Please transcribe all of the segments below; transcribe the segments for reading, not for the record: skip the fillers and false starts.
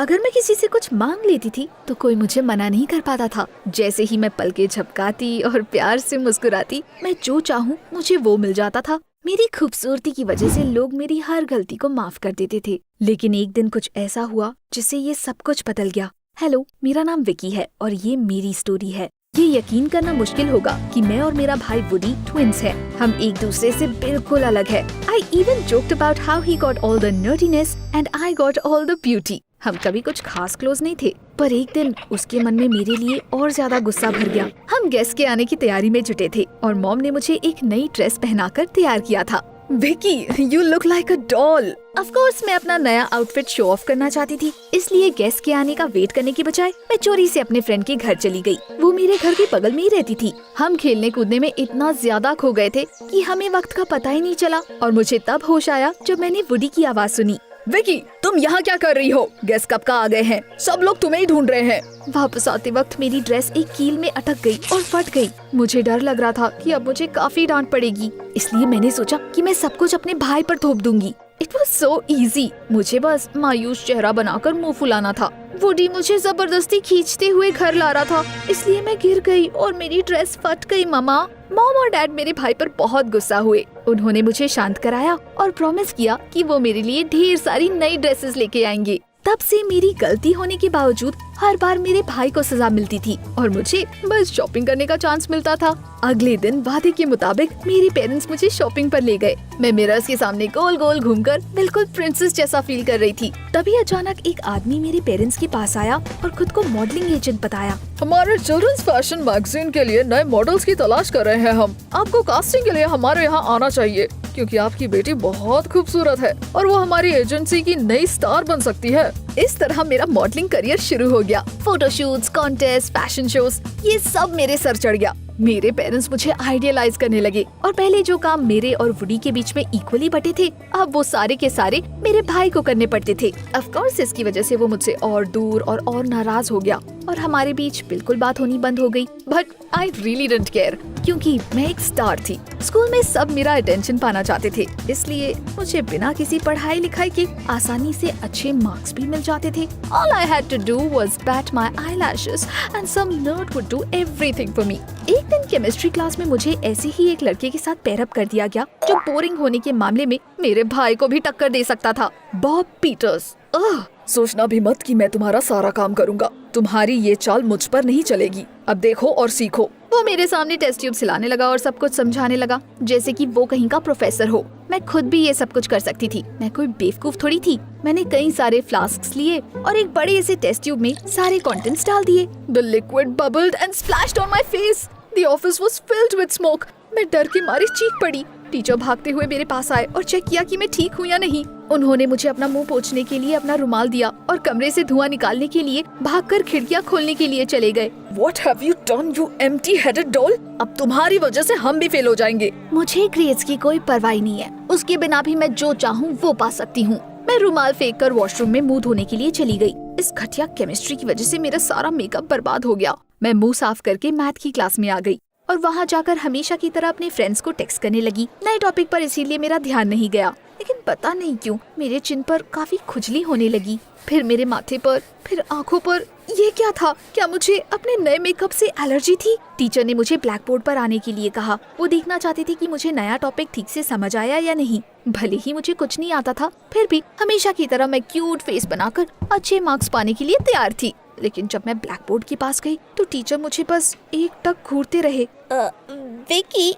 अगर मैं किसी से कुछ मांग लेती थी तो कोई मुझे मना नहीं कर पाता था। जैसे ही मैं पलकें झपकाती और प्यार से मुस्कुराती, मैं जो चाहूँ मुझे वो मिल जाता था। मेरी खूबसूरती की वजह से लोग मेरी हर गलती को माफ कर देते थे। लेकिन एक दिन कुछ ऐसा हुआ जिससे ये सब कुछ बदल गया। हेलो, मेरा नाम विकी है और ये मेरी स्टोरी है। ये यकीन करना मुश्किल होगा कि मैं और मेरा भाई वुडी ट्विंस हैं। हम एक दूसरे से बिल्कुल अलग है। I even joked about how he got all the nerdiness and I got all the beauty। हम कभी कुछ खास क्लोज नहीं थे, पर एक दिन उसके मन में मेरे लिए और ज्यादा गुस्सा भर गया। हम गेस्ट के आने की तैयारी में जुटे थे और मॉम ने मुझे एक नई ड्रेस पहनाकर तैयार किया था। Vicky, you look like a doll। Of course, मैं अपना नया आउटफिट शो ऑफ करना चाहती थी, इसलिए गेस्ट के आने का वेट करने की बजाय मैं चोरी से अपने फ्रेंड के घर चली गई। वो मेरे घर के बगल में ही रहती थी। हम खेलने कूदने में इतना ज्यादा खो गए थे कि हमें वक्त का पता ही नहीं चला और मुझे तब होश आया जब मैंने वुडी की आवाज सुनी। विकी, तुम यहाँ क्या कर रही हो? गेस्ट कब का आ गए हैं, सब लोग तुम्हें ही ढूंढ रहे हैं। वापस आते वक्त मेरी ड्रेस एक कील में अटक गई और फट गई। मुझे डर लग रहा था कि अब मुझे काफी डांट पड़ेगी, इसलिए मैंने सोचा कि मैं सब कुछ अपने भाई पर थोप दूंगी। It was so easy. मुझे बस मायूस चेहरा बनाकर मुंह फुलाना था। वुडी मुझे जबरदस्ती खींचते हुए घर ला रहा था, इसलिए मैं गिर गई और मेरी ड्रेस फट गई। मॉम और डैड मेरे भाई पर बहुत गुस्सा हुए। उन्होंने मुझे शांत कराया और प्रॉमिस किया कि वो मेरे लिए ढेर सारी नई ड्रेसेस लेके आएंगे। तब से मेरी गलती होने के बावजूद हर बार मेरे भाई को सजा मिलती थी और मुझे बस शॉपिंग करने का चांस मिलता था। अगले दिन वादे के मुताबिक मेरे पेरेंट्स मुझे शॉपिंग पर ले गए। मैं मिरर्स के सामने गोल गोल घूमकर बिल्कुल प्रिंसेस जैसा फील कर रही थी। तभी अचानक एक आदमी मेरे पेरेंट्स के पास आया और खुद को मॉडलिंग एजेंट बताया। हमारे चिल्ड्रंस फैशन मैगजीन के लिए नए मॉडल्स की तलाश कर रहे हैं हम। आपको कास्टिंग के लिए हमारे यहाँ आना चाहिए क्योंकि आपकी बेटी बहुत खूबसूरत है और वो हमारी एजेंसी की नई स्टार बन सकती है। इस तरह मेरा मॉडलिंग करियर शुरू हो गया। फोटोशूट्स, कॉन्टेस्ट, फैशन शोज, ये सब मेरे सर चढ़ गया। मेरे पेरेंट्स मुझे आइडियलाइज करने लगे और पहले जो काम मेरे और वुडी के बीच में इक्वली बटे थे, अब वो सारे के सारे मेरे भाई को करने पड़ते थे। ऑफ कोर्स इसकी वजह से वो मुझसे और दूर और नाराज हो गया और हमारे बीच बिल्कुल बात होनी बंद हो गई। But I really didn't care क्योंकि मैं एक स्टार थी। स्कूल में सब मेरा अटेंशन पाना चाहते थे, इसलिए मुझे बिना किसी पढ़ाई लिखाई के आसानी से अच्छे मार्क्स भी मिल जाते थे। All I had to do was pat my eyelashes and some nerd would do everything for me। एक दिन केमिस्ट्री क्लास में मुझे ऐसे ही एक लड़के के साथ पैरअप कर दिया गया जो बोरिंग होने के मामले में मेरे भाई को भी टक्कर दे सकता था। Bob Peters. सोचना भी मत कि मैं तुम्हारा सारा काम करूंगा। तुम्हारी ये चाल मुझ पर नहीं चलेगी। अब देखो और सीखो। वो मेरे सामने टेस्ट ट्यूब हिलाने लगा और सब कुछ समझाने लगा जैसे कि वो कहीं का प्रोफेसर हो। मैं खुद भी ये सब कुछ कर सकती थी, मैं कोई बेवकूफ थोड़ी थी। मैंने कई सारे फ्लास्क्स लिए और एक बड़े से टेस्ट ट्यूब में सारे कंटेंट्स डाल दिए। The liquid bubbled and splashed on my face. The office was filled with smoke. मैं डर के मारे चीख पड़ी। टीचर भागते हुए मेरे पास आए और चेक किया कि मैं ठीक हूँ या नहीं। उन्होंने मुझे अपना मुंह पोंछने के लिए अपना रुमाल दिया और कमरे से धुआं निकालने के लिए भागकर खिड़कियाँ खोलने के लिए चले गए। What have you done, you empty-headed doll? अब तुम्हारी वजह से हम भी फेल हो जाएंगे। मुझे ग्रेड्स की कोई परवाह नहीं है, उसके बिना भी मैं जो चाहूँ वो पा सकती हूँ। मैं रुमाल फेंक कर वॉशरूम में मुंह धोने के लिए चली गई। इस घटिया केमिस्ट्री की वजह से मेरा सारा मेकअप बर्बाद हो गया। मैं मुंह साफ करके मैथ की क्लास में आ गई और वहाँ जाकर हमेशा की तरह अपने फ्रेंड्स को टेक्स्ट करने लगी नए टॉपिक पर, इसीलिए मेरा ध्यान नहीं गया। लेकिन पता नहीं क्यों मेरे चिन पर काफी खुजली होने लगी, फिर मेरे माथे पर, फिर आँखों पर। ये क्या था? क्या मुझे अपने नए मेकअप से एलर्जी थी? टीचर ने मुझे ब्लैक बोर्ड पर आने के लिए कहा। वो देखना चाहती थी कि मुझे नया टॉपिक ठीक से समझ आया या नहीं। भले ही मुझे कुछ नहीं आता था, फिर भी हमेशा की तरह मैं क्यूट फेस बनाकर अच्छे मार्क्स पाने के लिए तैयार थी। लेकिन जब मैं ब्लैक बोर्ड के पास गई तो टीचर मुझे बस एकटक घूरते रहे। विकी,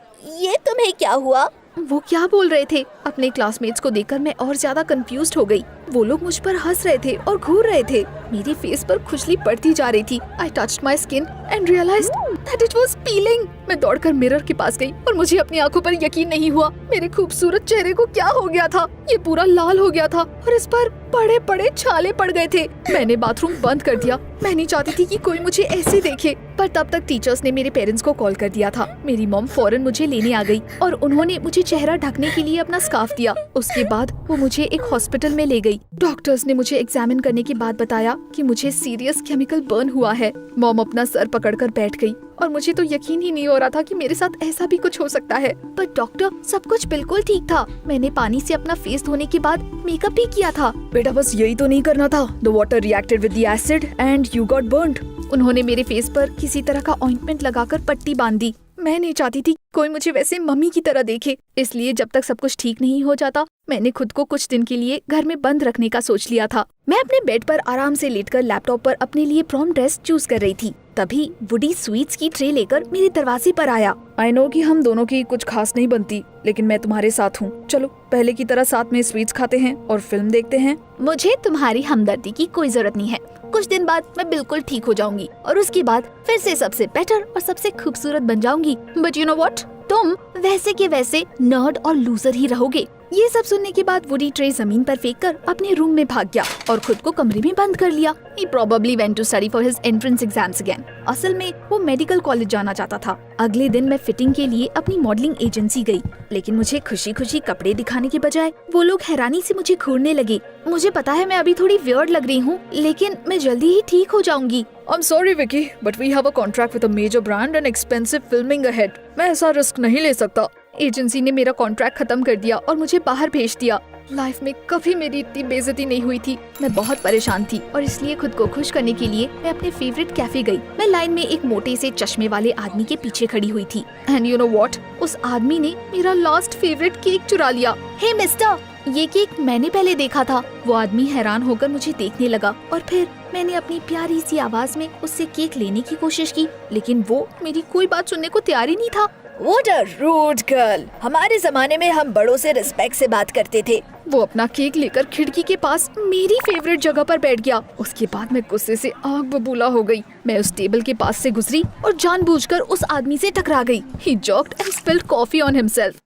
ये तुम्हें क्या हुआ? वो क्या बोल रहे थे? अपने क्लासमेट्स को देखकर मैं और ज्यादा कंफ्यूज्ड हो गई। वो लोग मुझ पर हंस रहे थे और घूर रहे थे। मेरी फेस पर खुजली बढ़ती जा रही थी। I touched my skin and realized that it was peeling। मैं दौड़कर मिरर के पास गई और मुझे अपनी आंखों पर यकीन नहीं हुआ। मेरे खूबसूरत चेहरे को क्या हो गया था? ये पूरा लाल हो गया था और इस पर बड़े बड़े छाले पड़ गए थे। मैंने बाथरूम बंद कर दिया। मैं नहीं चाहती थी कि कोई मुझे ऐसे देखे। पर तब तक टीचर्स ने मेरे पेरेंट्स को कॉल कर दिया था। मेरी मॉम फौरन मुझे लेने आ गई और उन्होंने मुझे चेहरा ढकने के लिए अपना स्कार्फ दिया। उसके बाद वो मुझे एक हॉस्पिटल में ले गई। डॉक्टर्स ने मुझे एग्जामिन करने के बाद बताया कि मुझे सीरियस केमिकल बर्न हुआ है। मॉम अपना सर पकड़कर बैठ गई और मुझे तो यकीन ही नहीं हो रहा था कि मेरे साथ ऐसा भी कुछ हो सकता है। पर डॉक्टर, सब कुछ बिल्कुल ठीक था। मैंने पानी से अपना फेस धोने के बाद मेकअप भी किया था। बेटा, बस यही तो नहीं करना था। The water reacted with the acid and you got burned. उन्होंने मेरे फेस पर किसी तरह का ऑइंटमेंट लगाकर पट्टी बांध दी। मैं नहीं चाहती थी कोई मुझे वैसे मम्मी की तरह देखे, इसलिए जब तक सब कुछ ठीक नहीं हो जाता मैंने खुद को कुछ दिन के लिए घर में बंद रखने का सोच लिया था। मैं अपने बेड पर आराम से लेटकर लैपटॉप पर अपने लिए प्रॉम ड्रेस चूज कर रही थी। तभी वुडी स्वीट्स की ट्रे लेकर मेरे दरवाजे पर आया। आई नो कि हम दोनों की कुछ खास नहीं बनती, लेकिन मैं तुम्हारे साथ हूँ। चलो पहले की तरह साथ में स्वीट्स खाते हैं और फिल्म देखते हैं। मुझे तुम्हारी हमदर्दी की कोई जरूरत नहीं है। कुछ दिन बाद मैं बिल्कुल ठीक हो जाऊंगी और उसके बाद फिर से सबसे बेटर और सबसे खूबसूरत बन जाऊंगी। बट यू नो व्हाट, तुम वैसे के वैसे नर्ड और लूजर ही रहोगे। ये सब सुनने के बाद वुडी ट्रे जमीन पर फेंककर अपने रूम में भाग गया और खुद को कमरे में बंद कर लिया। He probably went to study for his entrance exams again. असल में वो मेडिकल कॉलेज जाना चाहता था। अगले दिन मैं फिटिंग के लिए अपनी मॉडलिंग एजेंसी गई, लेकिन मुझे खुशी खुशी कपड़े दिखाने के बजाय वो लोग हैरानी से मुझे घूरने लगे। मुझे पता है मैं अभी थोड़ी वियर्ड लग रही हूँ, लेकिन मैं जल्दी ही ठीक हो जाऊंगी। I'm sorry Vicky, but we have a contract with a major brand and expensive filming ahead. मैं ऐसा रिस्क नहीं ले सकता। एजेंसी ने मेरा कॉन्ट्रैक्ट खत्म कर दिया और मुझे बाहर भेज दिया। लाइफ में कभी मेरी इतनी बेइज्जती नहीं हुई थी। मैं बहुत परेशान थी और इसलिए खुद को खुश करने के लिए मैं अपने फेवरेट कैफे गई। मैं लाइन में एक मोटे से चश्मे वाले आदमी के पीछे खड़ी हुई थी। एंड यू नो व्हाट, उस आदमी ने मेरा लास्ट फेवरेट केक चुरा लिया। हे मिस्टर, ये केक मैंने पहले देखा था। वो आदमी हैरान होकर मुझे देखने लगा और फिर मैंने अपनी प्यारी सी आवाज में उससे केक लेने की कोशिश की, लेकिन वो मेरी कोई बात सुनने को तैयार ही नहीं था। What a rude girl! हमारे जमाने में हम बड़ों से रिस्पेक्ट से बात करते थे। वो अपना केक लेकर खिड़की के पास मेरी फेवरेट जगह पर बैठ गया। उसके बाद मैं गुस्से से आग बबूला हो गई। मैं उस टेबल के पास से गुजरी और जानबूझकर उस आदमी से टकरा गई। He joked and spilled coffee on himself.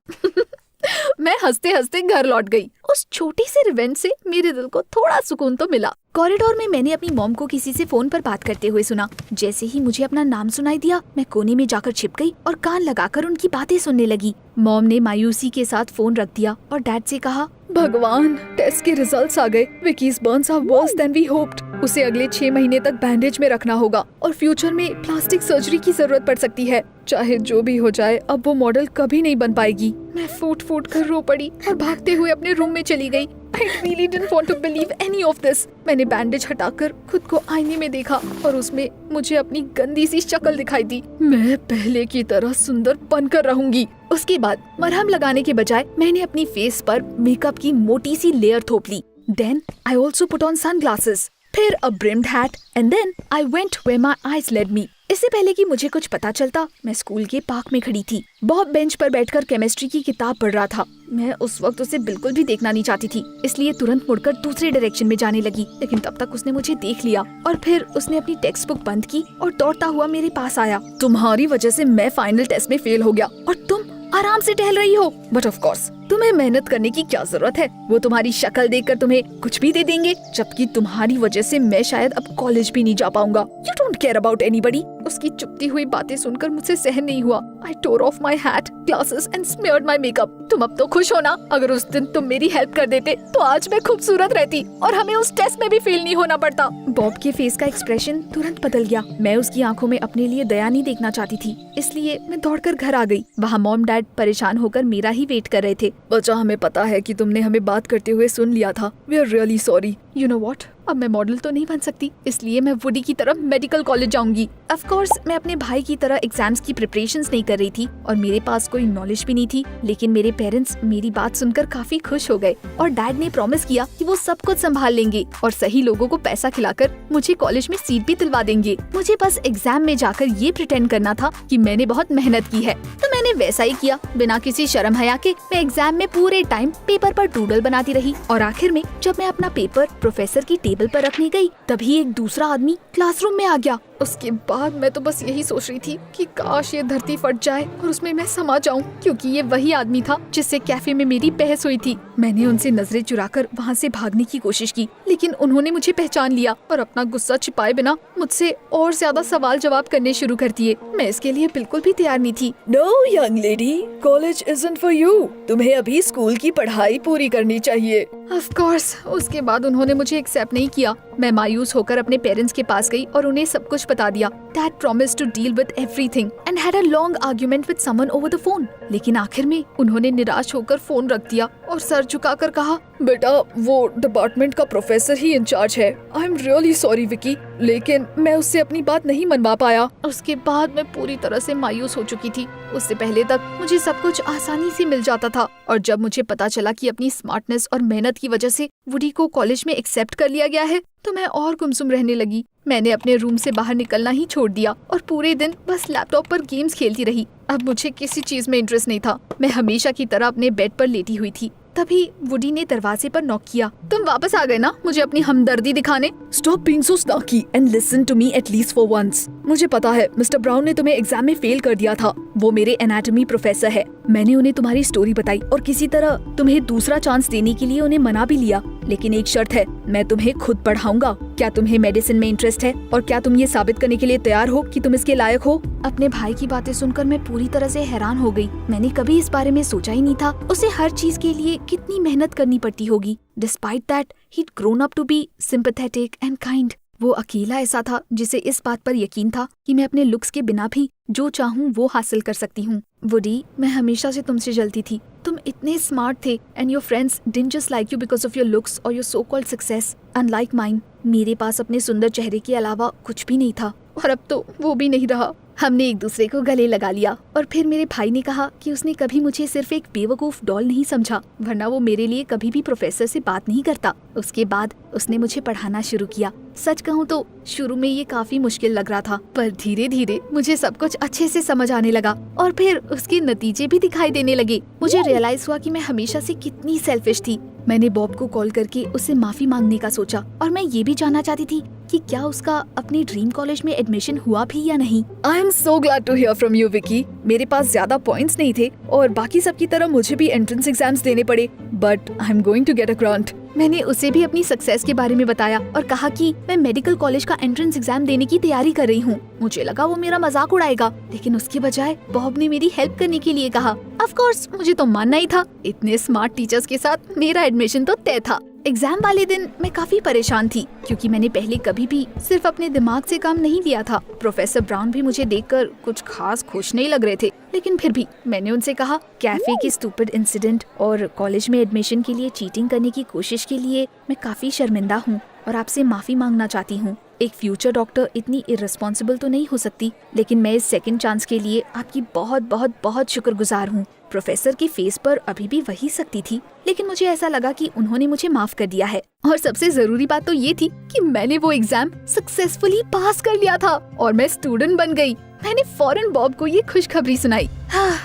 मैं हंसते हंसते घर लौट गई। उस छोटी सी रिवेंज से मेरे दिल को थोड़ा सुकून तो मिला। कॉरिडोर में मैंने अपनी मॉम को किसी से फोन पर बात करते हुए सुना। जैसे ही मुझे अपना नाम सुनाई दिया, मैं कोने में जाकर छिप गई और कान लगाकर उनकी बातें सुनने लगी। मॉम ने मायूसी के साथ फोन रख दिया और डैड से कहा, भगवान, टेस्ट के रिजल्ट्स आ गए। Vicky's burns are worse than we hoped. उसे अगले 6 महीने तक बैंडेज में रखना होगा और फ्यूचर में प्लास्टिक सर्जरी की जरूरत पड़ सकती है। चाहे जो भी हो जाए, अब वो मॉडल कभी नहीं बन पाएगी। मैं फूट फूट कर रो पड़ी और भागते हुए अपने रूम में चली गई। I really didn't want to believe any of this. मैंने बैंडेज हटाकर खुद को आईने में देखा और उसमें मुझे अपनी गंदी सी शक्ल दिखाई दी। मैं पहले की तरह सुंदर बनकर रहूंगी। उसके बाद मरहम लगाने के बजाय मैंने अपनी फेस पर मेकअप की मोटी सी लेयर थोप ली। Then I also put on sunglasses. फिर a brimmed hat and then I went where my eyes led me. इससे पहले कि मुझे कुछ पता चलता, मैं स्कूल के पार्क में खड़ी थी। बॉब बेंच पर बैठकर केमिस्ट्री की किताब पढ़ रहा था। मैं उस वक्त उसे बिल्कुल भी देखना नहीं चाहती थी, इसलिए तुरंत मुड़कर दूसरे डायरेक्शन में जाने लगी। लेकिन तब तक उसने मुझे देख लिया और फिर उसने अपनी टेक्स्ट बुक बंद की और दौड़ता हुआ मेरे पास आया। तुम्हारी वजह से मैं फाइनल टेस्ट में फेल हो गया और तुम आराम से टहल रही हो। बट ऑफ कोर्स तुम्हें मेहनत करने की क्या जरूरत है? वो तुम्हारी शक्ल देखकर तुम्हें कुछ भी दे देंगे, जबकि तुम्हारी वजह से मैं शायद अब कॉलेज भी नहीं जा पाऊंगा। You don't care about anybody. उसकी चुपती हुई बातें सुनकर मुझसे सहन नहीं हुआ। I tore off my hat, glasses and smeared my makeup. तुम अब तो खुश हो ना? अगर उस दिन तुम मेरी हेल्प कर देते तो आज मैं खूबसूरत रहती और हमें उस टेस्ट में भी फेल नहीं होना पड़ता। बॉब के फेस का एक्सप्रेशन तुरंत बदल गया। मैं उसकी आंखों में अपने लिए दया नहीं देखना चाहती थी, इसलिए मैं दौड़कर घर आ गई। वहाँ मॉम डैड परेशान होकर मेरा ही वेट कर रहे थे। बच्चा, हमें पता है कि तुमने हमें बात करते हुए सुन लिया था। We are really sorry. You know what? अब मैं मॉडल तो नहीं बन सकती, इसलिए मैं वुडी की तरह मेडिकल कॉलेज जाऊंगी। ऑफ कोर्स मैं अपने भाई की तरह एग्जाम्स की प्रिपरेशंस नहीं कर रही थी और मेरे पास कोई नॉलेज भी नहीं थी, लेकिन मेरे पेरेंट्स मेरी बात सुनकर काफी खुश हो गए और डैड ने प्रॉमिस किया कि वो सब कुछ संभाल लेंगे और सही लोगों को पैसा खिलाकर मुझे कॉलेज में सीट भी दिलवा देंगे। मुझे बस एग्जाम में जाकर ये प्रिटेंड करना था कि मैंने बहुत मेहनत की है। तो मैंने मैंने वैसा ही किया। बिना किसी शर्म हया के मैं एग्जाम में पूरे टाइम पेपर पर डूडल बनाती रही और आखिर में जब मैं अपना पेपर प्रोफेसर की टेबल पर रखने गई तभी एक दूसरा आदमी क्लासरूम में आ गया। उसके बाद मैं तो बस यही सोच रही थी कि काश ये धरती फट जाए और उसमें मैं समा जाऊं, क्योंकि ये वही आदमी था जिससे कैफे में मेरी बहस हुई थी। मैंने उनसे नजरें चुराकर वहाँ से भागने की कोशिश की, लेकिन उन्होंने मुझे पहचान लिया और अपना गुस्सा छिपाए बिना मुझसे और ज्यादा सवाल जवाब करने शुरू कर दिए। मैं इसके लिए बिल्कुल भी तैयार नहीं थी। No young lady, college isn't for you. तुम्हें अभी स्कूल की पढ़ाई पूरी करनी चाहिए। Of course. उसके बाद उन्होंने मुझे एक्सेप्ट नहीं किया। मैं मायूस होकर अपने पेरेंट्स के पास गई और उन्हें सब कुछ बता दिया। Dad promised to deal with everything and had a long argument with someone over the phone. लेकिन आखिर में उन्होंने निराश होकर फोन रख दिया और सर झुकाकर कहा, बेटा वो डिपार्टमेंट का प्रोफेसर ही इंचार्ज है। I am really sorry Vicky, लेकिन मैं उससे अपनी बात नहीं मनवा पाया। उसके बाद मैं पूरी तरह से मायूस हो चुकी थी। उससे पहले तक मुझे सब कुछ आसानी से मिल जाता था और जब मुझे पता चला कि अपनी स्मार्टनेस और मेहनत की वजह से वुडी को कॉलेज में एक्सेप्ट कर लिया गया है तो मैं और गुमसुम रहने लगी। मैंने अपने रूम से बाहर निकलना ही छोड़ दिया और पूरे दिन बस लैपटॉप पर गेम्स खेलती रही। अब मुझे किसी चीज में इंटरेस्ट नहीं था। मैं हमेशा की तरह अपने बेड पर लेटी हुई थी। तभी वुडी ने दरवाजे पर नॉक किया। तुम वापस आ गए ना मुझे अपनी हमदर्दी दिखाने? Stop being so snarky and listen to me at least for once. मुझे पता है मिस्टर ब्राउन ने तुम्हें एग्जाम में फेल कर दिया था। वो मेरे एनाटॉमी प्रोफेसर है। मैंने उन्हें तुम्हारी स्टोरी बताई और किसी तरह तुम्हें दूसरा चांस देने के लिए उन्हें मना भी लिया, लेकिन एक शर्त है, मैं तुम्हें खुद पढ़ाऊंगा। क्या तुम्हें मेडिसिन में इंटरेस्ट है और क्या तुम ये साबित करने के लिए तैयार हो कि तुम इसके लायक हो? अपने भाई की बातें सुनकर मैं पूरी तरह से हैरान हो गई। मैंने कभी इस बारे में सोचा ही नहीं था उसे हर चीज के लिए कितनी मेहनत करनी पड़ती होगी। Despite that, he'd grown up to be sympathetic and kind. वो अकेला ऐसा था जिसे इस बात पर यकीन था कि मैं अपने लुक्स के बिना भी जो चाहूँ वो हासिल कर सकती हूँ। वुडी, मैं हमेशा से तुमसे जलती थी। तुम इतने स्मार्ट थे and your friends didn't just like you because of your looks or your so-called success. Unlike mine, मेरे पास अपने सुंदर चेहरे के अलावा कुछ भी नहीं था और अब तो वो भी नहीं रहा। हमने एक दूसरे को गले लगा लिया और फिर मेरे भाई ने कहा कि उसने कभी मुझे सिर्फ एक बेवकूफ डॉल नहीं समझा, वरना वो मेरे लिए कभी भी प्रोफेसर से बात नहीं करता। उसके बाद उसने मुझे पढ़ाना शुरू किया। सच कहूँ तो शुरू में ये काफी मुश्किल लग रहा था, पर धीरे धीरे मुझे सब कुछ अच्छे से समझ आने लगा और फिर उसके नतीजे भी दिखाई देने लगे। मुझे रियलाइज हुआ कि मैं हमेशा से कितनी सेल्फिश थी। मैंने बॉब को कॉल करके उससे माफी मांगने का सोचा और मैं ये भी जानना चाहती थी कि क्या उसका अपने ड्रीम कॉलेज में एडमिशन हुआ भी या नहीं। I am so glad to hear from you Vicky. मेरे पास ज्यादा पॉइंट्स नहीं थे और बाकी सबकी तरह मुझे भी एंट्रेंस एग्जाम्स देने पड़े, but I am going to get a grant. मैंने उसे भी अपनी सक्सेस के बारे में बताया और कहा कि मैं मेडिकल कॉलेज का एंट्रेंस एग्जाम देने की तैयारी कर रही हूँ। मुझे लगा वो मेरा मजाक उड़ाएगा, लेकिन उसके बजाय बॉब ने मेरी हेल्प करने के लिए कहा। ऑफ कोर्स मुझे तो मानना ही था, इतने स्मार्ट टीचर्स के साथ मेरा एडमिशन तो तय था। एग्जाम वाले दिन मैं काफी परेशान थी क्योंकि मैंने पहले कभी भी सिर्फ अपने दिमाग से काम नहीं लिया था। प्रोफेसर ब्राउन भी मुझे देखकर कुछ खास खुश नहीं लग रहे थे, लेकिन फिर भी मैंने उनसे कहा, कैफे की स्टूपिड इंसिडेंट और कॉलेज में एडमिशन के लिए चीटिंग करने की कोशिश के लिए मैं काफी शर्मिंदा हूँ और आपसे माफी मांगना चाहती हूँ। एक फ्यूचर डॉक्टर इतनी इररिस्पॉन्सिबल तो नहीं हो सकती, लेकिन मैं इस सेकंड चांस के लिए आपकी बहुत बहुत बहुत शुक्रगुजार हूँ। प्रोफेसर के फेस पर अभी भी वही सख्ती थी, लेकिन मुझे ऐसा लगा कि उन्होंने मुझे माफ कर दिया है। और सबसे जरूरी बात तो ये थी कि मैंने वो एग्जाम सक्सेसफुली पास कर लिया था और मैं स्टूडेंट बन गई। मैंने फौरन बॉब को ये खुशखबरी सुनाई।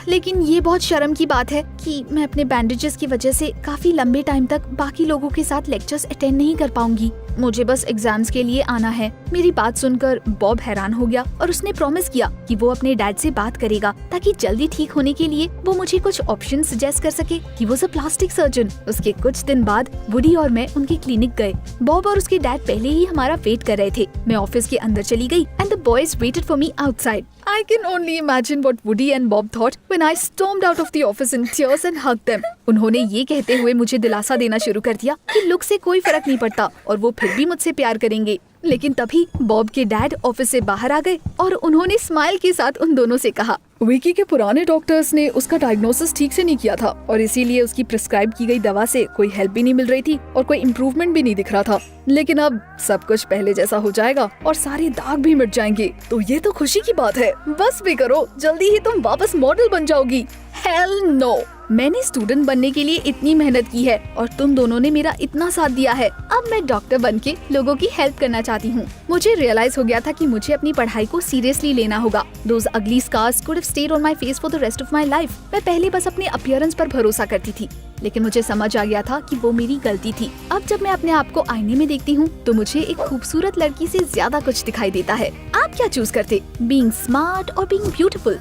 लेकिन ये बहुत शर्म की बात है कि मैं अपने बैंडेजेस की वजह से काफी लंबे टाइम तक बाकी लोगों के साथ लेक्चर्स अटेंड नहीं कर पाऊंगी। मुझे बस एग्जाम्स के लिए आना है। मेरी बात सुनकर बॉब हैरान हो गया और उसने प्रॉमिस किया कि वो अपने डैड से बात करेगा ताकि जल्दी ठीक होने के लिए वो मुझे कुछ ऑप्शन सजेस्ट कर सके। He was a plastic surgeon. उसके कुछ दिन बाद वुडी और मैं उनके क्लिनिक गए। बॉब और उसके डैड पहले ही हमारा वेट कर रहे थे। मैं ऑफिस के अंदर चली गई and the boys waited for me outside. I can only imagine what Woody and Bob thought when I stormed out of the office in tears and hugged them. उन्होंने ये कहते हुए मुझे दिलासा देना शुरू कर दिया कि लुक से कोई फर्क नहीं पड़ता और वो फिर भी मुझसे प्यार करेंगे। लेकिन तभी बॉब के डैड ऑफिस से बाहर आ गए और उन्होंने स्माइल के साथ उन दोनों से कहा, विकी के पुराने डॉक्टर्स ने उसका डायग्नोसिस ठीक से नहीं किया था और इसीलिए उसकी प्रिस्क्राइब की गई दवा से कोई हेल्प भी नहीं मिल रही थी और कोई इम्प्रूवमेंट भी नहीं दिख रहा था। लेकिन अब सब कुछ पहले जैसा हो जाएगा और सारे दाग भी मिट जाएंगे, तो ये तो खुशी की बात है। बस भी करो, जल्दी ही तुम वापस मॉडल बन जाओगी। Hello no. मैंने स्टूडेंट बनने के लिए इतनी मेहनत की है और तुम दोनों ने मेरा इतना साथ दिया है। अब मैं डॉक्टर बनके लोगों की हेल्प करना चाहती हूँ। मुझे रियलाइज हो गया था कि मुझे अपनी पढ़ाई को सीरियसली लेना होगा। Those ugly scars could have stayed on my face for the rest of my life. मैं पहले बस अपने अपीयरेंस पर भरोसा करती थी, लेकिन मुझे समझ आ गया था कि वो मेरी गलती थी। अब जब मैं अपने आप को आईने में देखती हूँ तो मुझे एक खूबसूरत लड़की से ज्यादा कुछ दिखाई देता है। आप क्या चूज करते, बीइंग स्मार्ट और बीइंग ब्यूटीफुल?